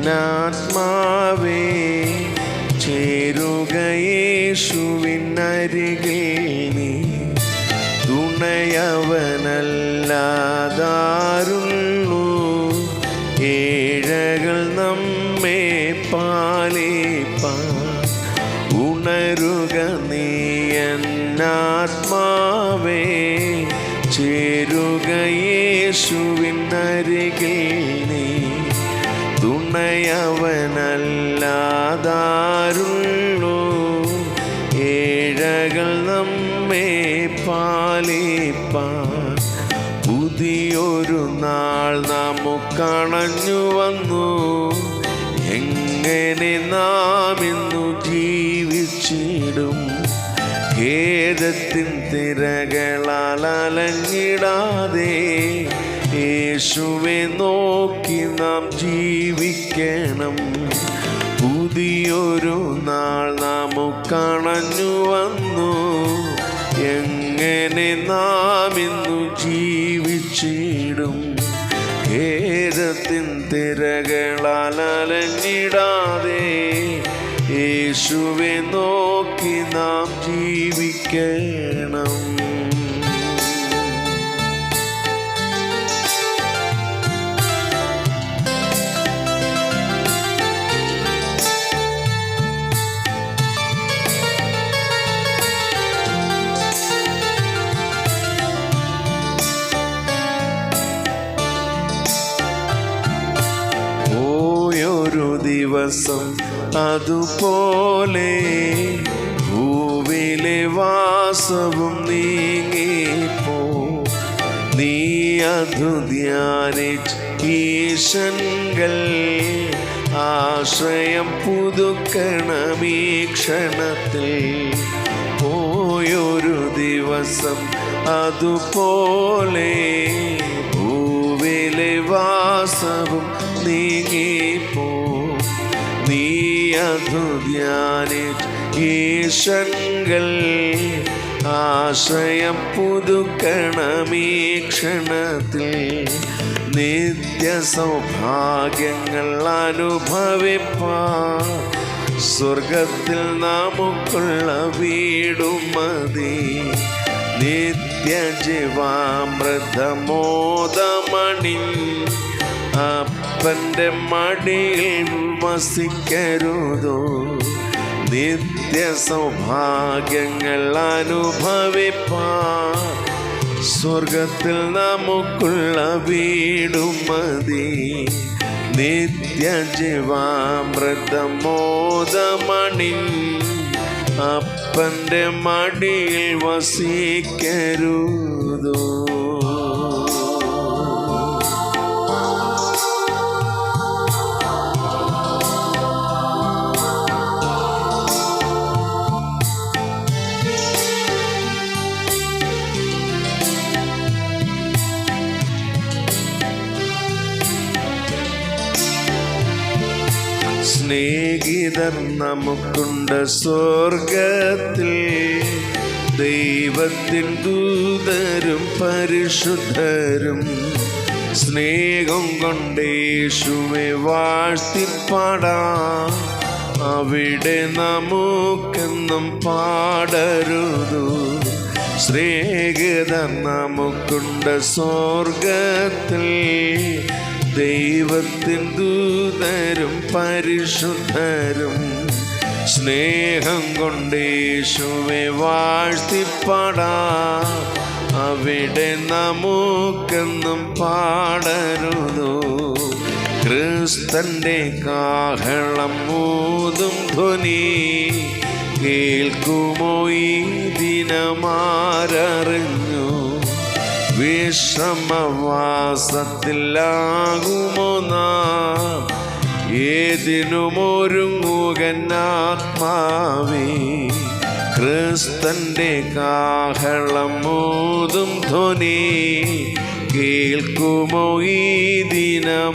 എന്നാത്മാവേ ചേരുക യേശുവിനരികിൽ നീ. തുണയവനല്ലാതാരുള്ളൂ, ഏഴകൾ നമ്മെ പാലിപ്പാൻ. ഉണരുക നീ എന്നാത്മാവേ ചേരുക യേശുവിനരികിൽ നീ. തുണയവനല്ലാതാരുള്ളൂ, ഏഴകൾ നമ്മെ പാലിപ്പാൻ. പുതിയൊരു നാൾ നമുക്കണഞ്ഞു വന്നു, എങ്ങനെ നാം ഇന്നു ജീവിച്ചിടും? ഖേദത്തിൻ തിരകളാൽ അലഞ്ഞിടാതെ യേശുവെ നോക്കി നാം ജീവിക്കണം. പുതിയൊരു നാൾ നമുക്കണഞ്ഞു വന്നു, എങ്ങനെ നാം ഇന്നു ജീവിച്ചിടും? ഖേദത്തിൻ തിരകളാൽ അലഞ്ഞിടാതെ യേശുവെ നോക്കി നാം ജീവിക്കണം. പോയൊരു ദിവസം അതുപോലെ ഭൂവിലെ വാസവും നീങ്ങിപ്പോ. നീ അതു ധ്യാനിച്ച് ഈശങ്കൽ ആശ്രയം പുതുക്കണമീ ക്ഷണത്തിൽ. പോയൊരു ദിവസം അതുപോലെ ഭൂവിലെ വാസവും നീങ്ങിപ്പോ. നീ അതു ധ്യാനിച്ച് ഈശങ്കൽ ആശ്രയം പുതുക്കണമീ ക്ഷണത്തിൽ. നിത്യ സൗഭാഗ്യങ്ങൾ അനുഭവിപ്പാൻ സ്വർഗത്തിൽ നമുക്കുള്ള വീടും മതി. നിത്യജീവാമൃതമോദമണി അപ്പൻ്റെ മടിയിൽ വസിക്കരുതോ? നിത്യ സൗഭാഗ്യങ്ങൾ അനുഭവിപ്പാൻ സ്വർഗത്തിൽ നമുക്കുള്ള വീടും മതി. നിത്യജീവാമൃതമോദമണി അപ്പൻ്റെ മടിയിൽ വസിക്കരുതോ? സ്നേഹിതർ നമുക്കുണ്ട് സ്വർഗത്തിൽ, ദൈവത്തിൻ ദൂതരും പരിശുദ്ധരും. സ്നേഹം കൊണ്ട് യേശുവെ വാഴ്ത്തിപ്പാടാം, അവിടെ നമുക്കെന്നും പാടരുതു. സ്നേഹിതർ നമുക്കുണ്ട് സ്വർഗത്തിൽ, ദൈവത്തിൻ ദൂതരും പരിശുദ്ധരും. സ്നേഹം കൊണ്ട് യേശുവെ വാഴ്ത്തിപ്പാടാം, അവിടെ നമുക്കെന്നും പാടരുതു. ക്രിസ്തൻ്റെ കാഹളം ഊതും ധ്വനി കേൾക്കുമോ ഈ ദിനമാരറിഞ്ഞു? വിശ്രമവാസത്തിലാകുമോ നാം, ഏതിനുമൊരുങ്ങുകന്നാത്മാവേ. ക്രിസ്തൻ്റെ കാഹളം ഊതും ധ്വനി കേൾക്കുമോ ഈ ദിനമാരറിഞ്ഞു?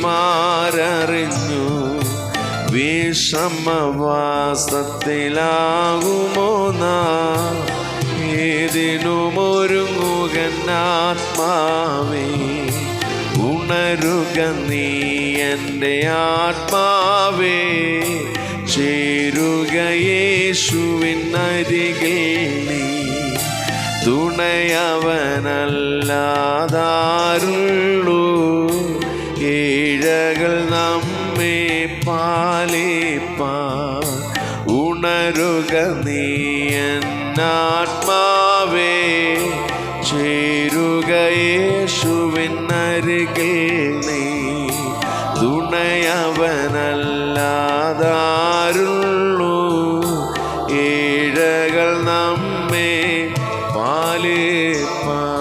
വിശ്രമവാസത്തിലാകുമോ നാം, ഏതിനുമൊരുങ്ങുകന്നാത്മാവേ. ഉണരുക നീ എൻ്റെ ആത്മാവേ, ചേരുക യേശുവിൻ അരികിൽ നീ. തുണയവനല്ലാതാരുള്ളൂ, ഏഴകൾ നമ്മെ പാലിപ്പാൻ. ഉണരുക നീ എന്നാത്മാവേ, ചേരുക യേശുവിൻ അരികിൽ നീ. തുണയവനല്ലാതാരുള്ളൂ, ഏഴകൾ നമ്മെ പാലിപ്പാൻ.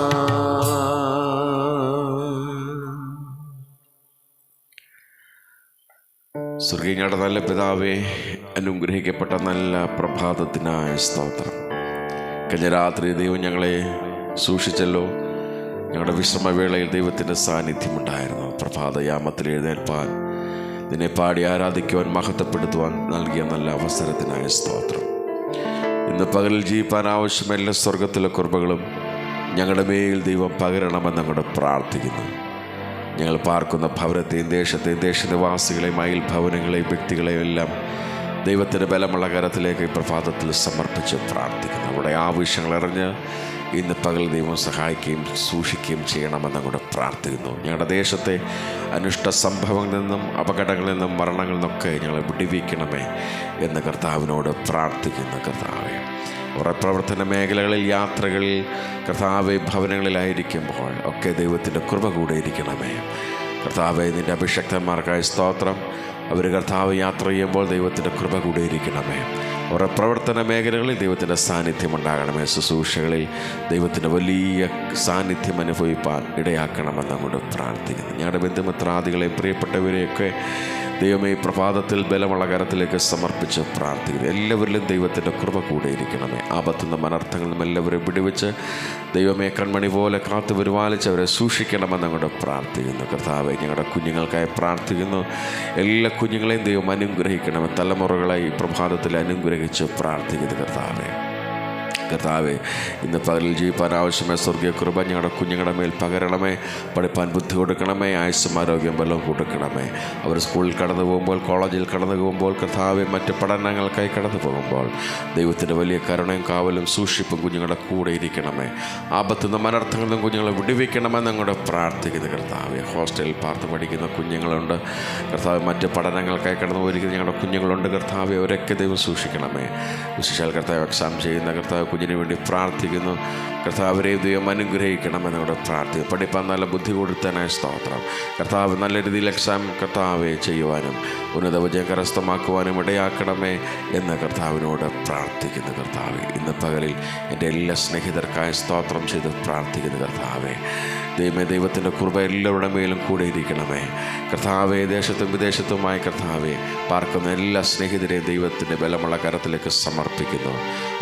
സ്വർഗീയങ്ങളുടെ നല്ല പിതാവേ, അനുഗ്രഹിക്കപ്പെട്ട നല്ല പ്രഭാതത്തിനായ സ്തോത്രം. കഴിഞ്ഞ രാത്രി ദൈവം ഞങ്ങളെ സൂക്ഷിച്ചല്ലോ. ഞങ്ങളുടെ വിശ്രമവേളയിൽ ദൈവത്തിൻ്റെ സാന്നിധ്യമുണ്ടായിരുന്നു. പ്രഭാതയാമത്തിൽ എഴുന്നേൽപ്പാൻ, നിന്നെ പാടി ആരാധിക്കുവാൻ, മഹത്വപ്പെടുത്തുവാൻ നൽകിയ നല്ല അവസരത്തിനായ സ്തോത്രം. ഇന്ന് പകലിൽ ജീവിപ്പാൻ ആവശ്യമായ എല്ലാ സ്വർഗത്തിലെ കൃപകളും ഞങ്ങളുടെ മേൽ ദൈവം പകരണമെന്ന് ഞങ്ങളുടെ പ്രാർത്ഥിക്കുന്നു. ഞങ്ങൾ പാർക്കുന്ന ഭവനത്തെയും ദേശത്തെയും ദേശനിവാസികളെയും അയൽ ഭവനങ്ങളെയും വ്യക്തികളെയും എല്ലാം ദൈവത്തിൻ്റെ ബലമുള്ള കരത്തിലേക്ക് ഈ പ്രഭാതത്തിൽ സമർപ്പിച്ച് പ്രാർത്ഥിക്കുന്നു. അവിടെ ആവശ്യങ്ങൾ അറിഞ്ഞ് ഇന്ന് പകൽ ദൈവം സഹായിക്കുകയും സൂക്ഷിക്കുകയും ചെയ്യണമെന്ന് അങ്ങോട്ട് പ്രാർത്ഥിക്കുന്നു. ഞങ്ങളുടെ ദേശത്തെ അനിഷ്ട സംഭവങ്ങളിൽ നിന്നും അപകടങ്ങളിൽ നിന്നും മരണങ്ങളിൽ നിന്നൊക്കെ ഞങ്ങളെ വിടുവിക്കണമേ എന്ന് കർത്താവിനോട് പ്രാർത്ഥിക്കുന്നു. കർത്താവേ, അവരുടെ പ്രവർത്തന മേഖലകളിൽ, യാത്രകളിൽ, കർത്താവെ ഭവനങ്ങളിലായിരിക്കുമ്പോൾ ഒക്കെ ദൈവത്തിൻ്റെ കൃപ കൂടെ ഇരിക്കണമേ. കർത്താവെ, നിൻ്റെ അഭിഷക്തന്മാർക്കായി സ്തോത്രം. അവർ കർത്താവ് യാത്ര ചെയ്യുമ്പോൾ ദൈവത്തിൻ്റെ കൃപ കൂടെ ഇരിക്കണമേ. അവരുടെ പ്രവർത്തന മേഖലകളിൽ ദൈവത്തിൻ്റെ സാന്നിധ്യം ഉണ്ടാകണമേ. ശുശ്രൂഷകളിൽ ദൈവത്തിൻ്റെ വലിയ സാന്നിധ്യം അനുഭവിപ്പാൻ ഇടയാക്കണമെന്ന് അങ്ങോട്ട് പ്രാർത്ഥിക്കുന്നു. ഞങ്ങളുടെ ബന്ധുമിത്രാദികളെയും പ്രിയപ്പെട്ടവരെയൊക്കെ ദൈവമേ പ്രഭാതത്തിൽ ബലമുള്ള കരത്തിലേക്ക് സമർപ്പിച്ച് പ്രാർത്ഥിക്കുന്നു. എല്ലാവരിലും ദൈവത്തിൻ്റെ കൃപ കൂടെ ഇരിക്കണമേ. ആപത്തുനിന്നും അനർത്ഥങ്ങളിൽ നിന്നും എല്ലാവരെയും വിടുവിച്ച് ദൈവമേ കൺമണി പോലെ കാത്തു പരിപാലിച്ച് അവരെ സൂക്ഷിക്കണമെന്ന് അങ്ങോട്ട് പ്രാർത്ഥിക്കുന്നു. കർത്താവെ, ഞങ്ങളുടെ കുഞ്ഞുങ്ങൾക്കായി പ്രാർത്ഥിക്കുന്നു. എല്ലാ കുഞ്ഞുങ്ങളെയും ദൈവം അനുഗ്രഹിക്കണമേ. തലമുറകളായി പ്രഭാതത്തിൽ അനുഗ്രഹിച്ച് പ്രാർത്ഥിക്കുന്നു. കർത്താവെ, ഇന്ന് പകലിൽ ജീവിപ്പാൻ ആവശ്യമായ സ്വർഗീയ കൃപ ഞങ്ങളുടെ കുഞ്ഞുങ്ങളുടെ മേൽ പകരണമേ. പഠിപ്പാൻ ബുദ്ധി കൊടുക്കണമേ. ആയുസ്സും ആരോഗ്യം ബലം കൊടുക്കണമേ. അവർ സ്കൂളിൽ കടന്നു പോകുമ്പോൾ, കോളേജിൽ കടന്നു പോകുമ്പോൾ, കർത്താവെ മറ്റ് പഠനങ്ങൾക്കായി കടന്നു പോകുമ്പോൾ ദൈവത്തിൻ്റെ വലിയ കരുണയും കാവലും സൂക്ഷിപ്പും കുഞ്ഞുങ്ങളുടെ കൂടെ ഇരിക്കണമേ. ആപത്തുനിന്നും അനർത്ഥങ്ങളിൽ നിന്നും കുഞ്ഞുങ്ങളെ വിടുവിക്കണമെന്ന് ഞങ്ങളുടെ പ്രാർത്ഥിക്കുന്നു. കർത്താവെ, ഹോസ്റ്റലിൽ പാർത്ത് പഠിക്കുന്ന കുഞ്ഞുങ്ങളുണ്ട്. കർത്താവ് മറ്റ് പഠനങ്ങൾക്കായി കടന്നു പോയിരിക്കുന്ന ഞങ്ങളുടെ കുഞ്ഞുങ്ങളുണ്ട്. കർത്താവെ, അവരൊക്കെ ദൈവം സൂക്ഷിക്കണമേ. വിശേഷാൽ കർത്താവ് എക്സാം ചെയ്യുന്ന കർത്താവ് കുഞ്ഞിന് വേണ്ടി പ്രാർത്ഥിക്കുന്നു. കർത്താവരെ ദൈവം അനുഗ്രഹിക്കണമെന്നോട് പ്രാർത്ഥിക്കുന്നു. പഠിപ്പാൻ നല്ല ബുദ്ധി കൊടുത്തനായ സ്തോത്രം. കർത്താവ് നല്ല രീതിയിൽ എക്സാം കർത്താവെ ചെയ്യുവാനും ഉന്നത വിജയം കരസ്ഥമാക്കുവാനും ഇടയാക്കണമേ എന്ന് കർത്താവിനോട് പ്രാർത്ഥിക്കുന്നു. കർത്താവെ, ഇന്ന് പകലിൽ എൻ്റെ എല്ലാ സ്നേഹിതർക്കായ സ്തോത്രം ചെയ്ത് പ്രാർത്ഥിക്കുന്നു. കർത്താവെ, ദൈവത്തിൻ്റെ കൃപ എല്ലാവരുടെ മേലും കൂടെ ഇരിക്കണമേ. കർത്താവെ, ദേശത്തും വിദേശത്തുമായി കർത്താവെ പാർക്കുന്ന എല്ലാ സ്നേഹിതരെയും ദൈവത്തിൻ്റെ ബലമുള്ള കരത്തിലേക്ക് സമർപ്പിക്കുന്നു.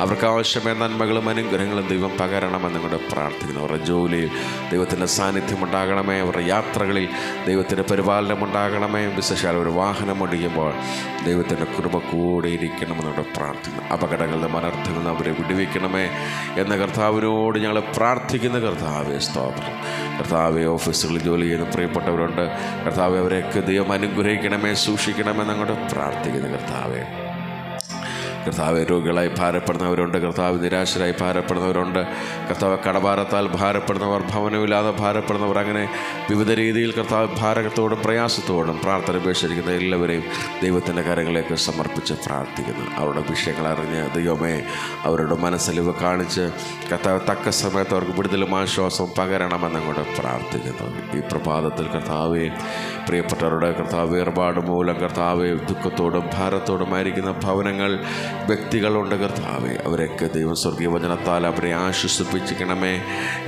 അവർക്ക് ആവശ്യമായ നന്മകളും അനുഗ്രഹങ്ങളും ദൈവം പകരണമെന്ന് ഞങ്ങളുടെ പ്രാർത്ഥിക്കുന്നു. അവരുടെ ജോലിയിൽ ദൈവത്തിൻ്റെ സാന്നിധ്യം ഉണ്ടാകണമേ. അവരുടെ യാത്രകളിൽ ദൈവത്തിൻ്റെ പരിപാലനം ഉണ്ടാകണമേ. വിശേഷാൽ ഒരു വാഹനം ഓടിക്കുമ്പോൾ ദൈവത്തിൻ്റെ കൃപ കൂടെ ഇരിക്കണമെന്നോട് പ്രാർത്ഥിക്കുന്നു. അപകടങ്ങളിൽ നിന്നും അനർത്ഥങ്ങളിൽ നിന്ന് അവരെ വിടുവിക്കണമേ എന്ന് കർത്താവിനോട് ഞങ്ങൾ പ്രാർത്ഥിക്കുന്ന. കർത്താവെ, സ്തോത്രം. കർത്താവെ, ഓഫീസുകളിൽ ജോലി ചെയ്യുന്ന പ്രിയപ്പെട്ടവരുണ്ട്. കർത്താവെ, അവരെയൊക്കെ ദൈവം അനുഗ്രഹിക്കണമേ, സൂക്ഷിക്കണമെന്ന് അങ്ങോട്ട് പ്രാർത്ഥിക്കുന്നു. കർത്താവ്, രോഗികളായി ഭാരപ്പെടുന്നവരുണ്ട്. കർത്താവ്, നിരാശരായി ഭാരപ്പെടുന്നവരുണ്ട്. കർത്താവ്, കടഭാരത്താൽ ഭാരപ്പെടുന്നവർ, ഭവനമില്ലാതെ ഭാരപ്പെടുന്നവർ, അങ്ങനെ വിവിധ രീതിയിൽ കർത്താവ് ഭാരത്തോടും പ്രയാസത്തോടും പ്രാർത്ഥന ഉപേക്ഷിച്ചിരിക്കുന്ന എല്ലാവരെയും ദൈവത്തിൻ്റെ കരങ്ങളിലേക്ക് സമർപ്പിച്ച് പ്രാർത്ഥിക്കുന്നു. അവരുടെ വിഷയങ്ങൾ അറിഞ്ഞ് ദൈവമേ അവരുടെ മനസ്സലിവ് കാണിച്ച് കർത്താവ് തക്ക സമയത്ത് അവർക്ക് വിടുതലും ആശ്വാസവും പകരണമെന്നങ്ങോട്ട് പ്രാർത്ഥിക്കുന്നു. ഈ പ്രഭാതത്തിൽ കർത്താവെ, പ്രിയപ്പെട്ടവരുടെ കർത്താവ് വേർപാട് മൂലം കർത്താവെ ദുഃഖത്തോടും ഭാരത്തോടുമായിരിക്കുന്ന ഭവനങ്ങൾ, വ്യക്തികളുണ്ട്. കർത്താവെ, അവരൊക്കെ ദൈവം സ്വർഗീയ വചനത്താൽ അവരെ ആശ്വസിപ്പിക്കണമേ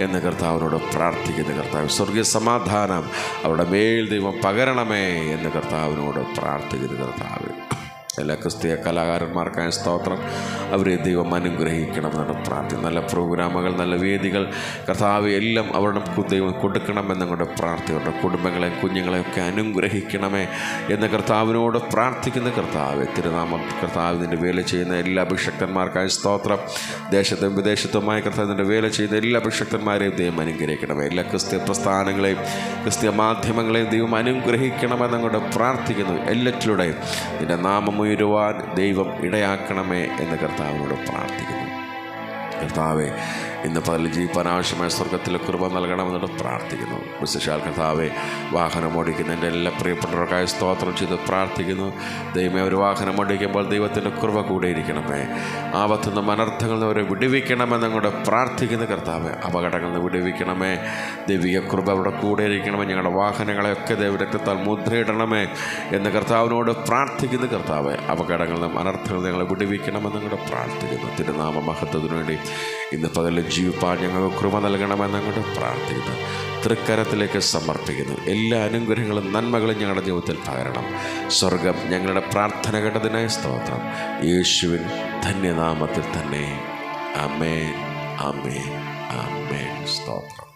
എന്ന് കർത്താവിനോട് പ്രാർത്ഥിക്കുന്നു. കർത്താവ്, സ്വർഗീയ സമാധാനം അവരുടെ മേൽ ദൈവം പകരണമേ എന്ന് കർത്താവിനോട് പ്രാർത്ഥിക്കുന്നു. കർത്താവ്, എല്ലാ ക്രിസ്തീയ കലാകാരന്മാർക്കായ സ്തോത്രം. അവരെ ദൈവം അനുഗ്രഹിക്കണമെന്നാണ് പ്രാർത്ഥന. നല്ല പ്രോഗ്രാമുകൾ, നല്ല വേദികൾ കർത്താവ് എല്ലാം അവരുടെ ദൈവം കൊടുക്കണമെന്നുകൊണ്ട് പ്രാർത്ഥിക്കുന്നുണ്ട്. കുടുംബങ്ങളെയും കുഞ്ഞുങ്ങളെയൊക്കെ അനുഗ്രഹിക്കണമേ എന്ന് കർത്താവിനോട് പ്രാർത്ഥിക്കുന്ന കർത്താവ്. തിരുനാമം കർത്താവിൻ്റെ വേല ചെയ്യുന്ന എല്ലാ അഭിഷക്തന്മാർക്കായ സ്തോത്രം. ദേശത്തും വിദേശത്തുമായ കർത്താവിൻ്റെ വേല ചെയ്യുന്ന എല്ലാ അഭിഷക്തന്മാരെയും ദൈവം അനുഗ്രഹിക്കണമേ. എല്ലാ ക്രിസ്തീയ പ്രസ്ഥാനങ്ങളെയും ക്രിസ്തീയ മാധ്യമങ്ങളെയും ദൈവം അനുഗ്രഹിക്കണമെന്നുകൊണ്ട് പ്രാർത്ഥിക്കുന്നു. എല്ലാറ്റിലൂടെയും നിൻ്റെ നാമം ഉയരുവാൻ ദൈവം ഇടയാക്കണമേ എന്ന് കർത്താവിനോട് പ്രാർത്ഥിക്കുന്നു. കർത്താവെ, ഇന്ന് പകൽ ജീവിപ്പാൻ ആവശ്യമായ സ്വർഗത്തിലെ കൃപ നൽകണമെന്നോട് പ്രാർത്ഥിക്കുന്നു. വിശേഷാൽ കർത്താവെ, വാഹനം ഓടിക്കുന്ന എൻ്റെ എല്ലാ പ്രിയപ്പെട്ടവർക്കായി സ്തോത്രം ചെയ്ത് പ്രാർത്ഥിക്കുന്നു. ദൈവമേ, ഒരു വാഹനം ഓടിക്കുമ്പോൾ ദൈവത്തിൻ്റെ കൃപ കൂടെ ഇരിക്കണമേ. ആപത്തുനിന്നും അനർത്ഥങ്ങളിൽ നിന്ന് അവരെ വിടുവിക്കണമെന്നങ്ങോട്ട് പ്രാർത്ഥിക്കുന്ന കർത്താവെ, അപകടങ്ങളിൽ നിന്ന് വിടുവിക്കണമേ. ദൈവിക കൃപ അവിടെ കൂടെ ഇരിക്കണമേ. ഞങ്ങളുടെ വാഹനങ്ങളെയൊക്കെ ദൈവരക്തത്താൽ മുദ്രയിടണമേ എന്ന് കർത്താവിനോട് പ്രാർത്ഥിക്കുന്ന കർത്താവെ, അപകടങ്ങളിൽ നിന്നും അനർത്ഥങ്ങളിൽ ഞങ്ങളെ വിടുവിക്കണമെന്നങ്ങോട്ട് പ്രാർത്ഥിക്കുന്നു. തിരുനാമ മഹത്വത്തിനു വേണ്ടി ഇന്ന് പകലിൽ ജീവിപ്പാൻ ഞങ്ങൾക്ക് കൃപ നൽകണമെന്നങ്ങോട്ട് പ്രാർത്ഥിക്കുന്നു. തൃക്കരത്തിലേക്ക് സമർപ്പിക്കുന്നു. എല്ലാ അനുഗ്രഹങ്ങളും നന്മകളും ഞങ്ങളുടെ ജീവിതത്തിൽ പകരണം. സ്വർഗം ഞങ്ങളുടെ പ്രാർത്ഥന കേട്ടതിനായി സ്തോത്രം. യേശുവിൻ ധന്യനാമത്തിൽ തന്നെ. ആമേൻ, ആമേൻ, ആമേൻ. സ്തോത്രം.